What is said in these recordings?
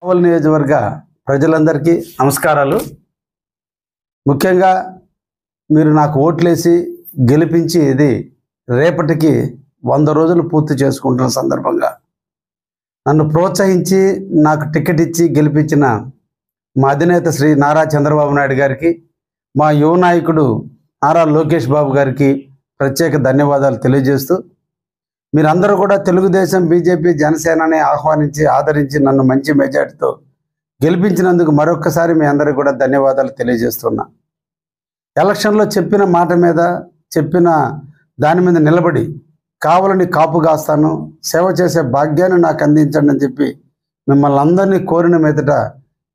కావలి నియోజకవర్గ ప్రజలందరికీ నమస్కారాలు. ముఖ్యంగా మీరు నాకు ఓట్లేసి గెలిపించి ఇది రేపటికి 100 రోజులు పూర్తి చేసుకుంటున్న సందర్భంగా నన్ను ప్రోత్సహించి నాకు టికెట్ ఇచ్చి గెలిపించిన మా అధినేత శ్రీ నారా చంద్రబాబు నాయుడు గారికి, మా యువ నాయకుడు నారా లోకేష్ బాబు గారికి ప్రత్యేక ధన్యవాదాలు తెలియజేస్తూ, మీరందరూ కూడా తెలుగుదేశం, బీజేపీ, జనసేనని ఆహ్వానించి ఆదరించి నన్ను మంచి మెజార్టీతో గెలిపించినందుకు మరొక్కసారి మీ అందరికీ కూడా ధన్యవాదాలు తెలియజేస్తున్నా. ఎలక్షన్లో చెప్పిన మాట మీద, చెప్పిన దాని మీద నిలబడి కావాలని కాపు కాస్తాను, సేవ చేసే భాగ్యాన్ని నాకు అందించండి అని చెప్పి మిమ్మల్ని అందరినీ కోరిన మీదట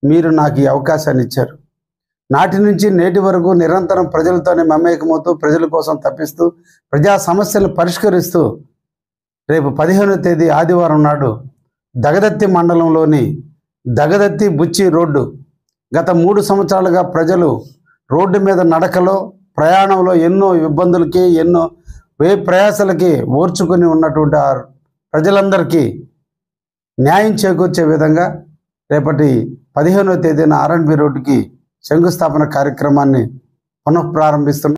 మీరు నాకు ఈ అవకాశాన్ని ఇచ్చారు. నాటి నుంచి నేటి వరకు నిరంతరం ప్రజలతోనే మమేకమవుతూ, ప్రజల కోసం తప్పిస్తూ, ప్రజా సమస్యలు పరిష్కరిస్తూ రేపు 15వ తేదీ ఆదివారం నాడు దగదత్తి మండలంలోని దగదత్తి బుచ్చి రోడ్డు గత 3 సంవత్సరాలుగా ప్రజలు రోడ్డు మీద నడకలో, ప్రయాణంలో ఎన్నో ఇబ్బందులకి, ఎన్నో ప్రయాసలకి ఓర్చుకొని ఉన్నటువంటి ఆ ప్రజలందరికీ న్యాయం చేకూర్చే విధంగా రేపటి 15వ తేదీన R&B రోడ్డుకి శంకుస్థాపన కార్యక్రమాన్ని పునఃప్రారంభిస్తున్నాం.